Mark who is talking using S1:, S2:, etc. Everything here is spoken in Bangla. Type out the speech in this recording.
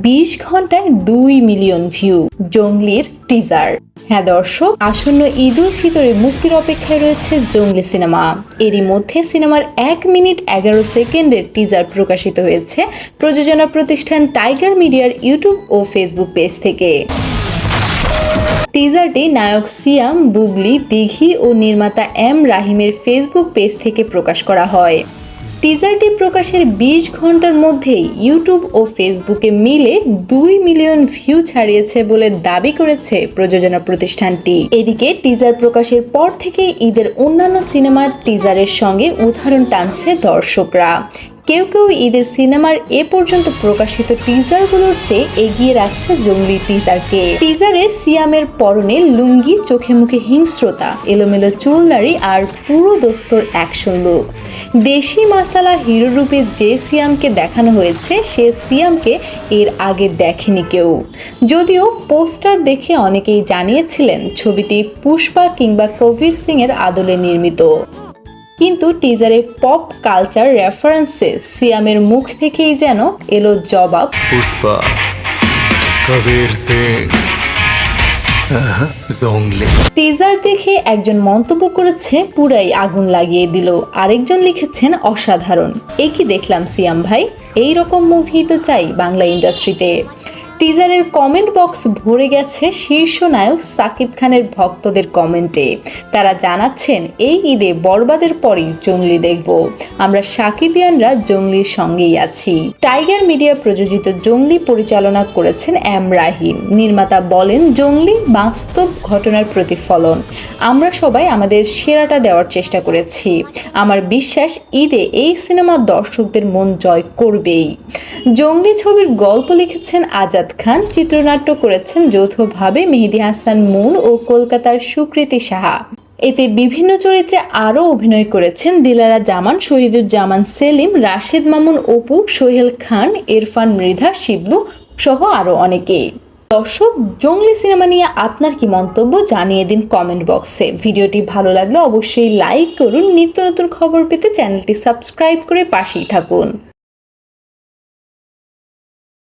S1: 20 ঘন্টায় 2 মিলিয়ন ভিউ। জংলির টিজার। হ্যাঁ দর্শক, আসন্ন ঈদ উল ফিতরে মুক্তির অপেক্ষায় রয়েছে জংলি সিনেমা। এরই মধ্যে সিনেমার 1 মিনিট 11 সেকেন্ডের টিজার প্রকাশিত হয়েছে প্রযোজনা প্রতিষ্ঠান টাইগার মিডিয়ার ইউটিউব ও ফেসবুক পেজ থেকে। টিজারটি নায়ক সিয়াম, বুবলি, দিঘি ও নির্মাতা এম রাহিমের ফেসবুক পেজ থেকে প্রকাশ করা হয়। টিজারটি প্রকাশের 20 ঘন্টার মধ্যেই ইউটিউব ও ফেসবুকে মিলে 2 মিলিয়ন ভিউ ছাড়িয়েছে বলে দাবি করেছে প্রযোজনা প্রতিষ্ঠানটি। এদিকে টিজার প্রকাশের পর থেকেই ঈদের অন্যান্য সিনেমার টিজারের সঙ্গে উদাহরণ টানছে দর্শকরা। কেউ কেউ ঈদের সিনেমার এ পর্যন্ত প্রকাশিত টিজারগুলোর চেয়ে এগিয়ে রাখছে জংলি টিজারকে। টিজারে সিয়ামের পরনে লুঙ্গি, চোখে মুখে হিংস্রতা, এলোমেলো চুলদাড়ি আর পুরো দোস্তর অ্যাকশন লুক। দেশি মাসালা হিরো রূপে যে সিয়ামকে দেখানো হয়েছে সে সিয়ামকে এর আগে দেখেনি কেউ। যদিও পোস্টার দেখে অনেকেই জানিয়েছিলেন ছবিটি পুষ্পা কিংবা কবির সিং এর আদলে নির্মিত। কিন্তু টিজারে পপ কালচার রেফারেন্সে সিয়ামের মুখ থেকেই যেন এলো জবাব,
S2: পুষ্পা, কবির সিং, জংলি।
S1: টিজার দেখে একজন মন্তব্য করেছে পুরাই আগুন লাগিয়ে দিল, আরেকজন লিখেছেন অসাধারণ। এ কি দেখলাম সিয়াম ভাই, এই রকম মুভি তো চাই বাংলা ইন্ডাস্ট্রিতে। টিজারের কমেন্ট বক্স ভরে গেছে শীর্ষ নায়ক সাকিব খানের ভক্তদের কমেন্টে। তারা জানাচ্ছেন এই ঈদে বরবাদের পরই জংলি দেখব, আমরা সাকিবিয়ানরা জংলির সঙ্গেই আছি। টাইগার মিডিয়া প্রযোজিত জংলি পরিচালনা করেছেন এম রাহিম। নির্মাতা বলেন, জংলি বাস্তব ঘটনার প্রতিফলন। আমরা সবাই আমাদের সেরাটা দেওয়ার চেষ্টা করেছি। আমার বিশ্বাস ঈদে এই সিনেমা দর্শকদের মন জয় করবেই। জংলি ছবির গল্প লিখেছেন আজাদ খান, চিত্রনাট্য করেছেন যৌথভাবে মেহেদী হাসান মুন ও কলকাতার সুকৃতি সাহা। এতে বিভিন্ন চরিত্রে আরও অভিনয় করেছেন দিলারা জামান, শহীদুজ্জামান সেলিম, রাশেদ মামুন অপু, সোহেল খান, ইরফান মৃধা, শিবলু সহ আরও অনেকেই। দর্শক, জংলি সিনেমা নিয়ে আপনার কি মন্তব্য জানিয়ে দিন কমেন্ট বক্সে। ভিডিওটি ভালো লাগলে অবশ্যই লাইক করুন। নিত্য নতুন খবর পেতে চ্যানেলটি সাবস্ক্রাইব করে পাশেই থাকুন।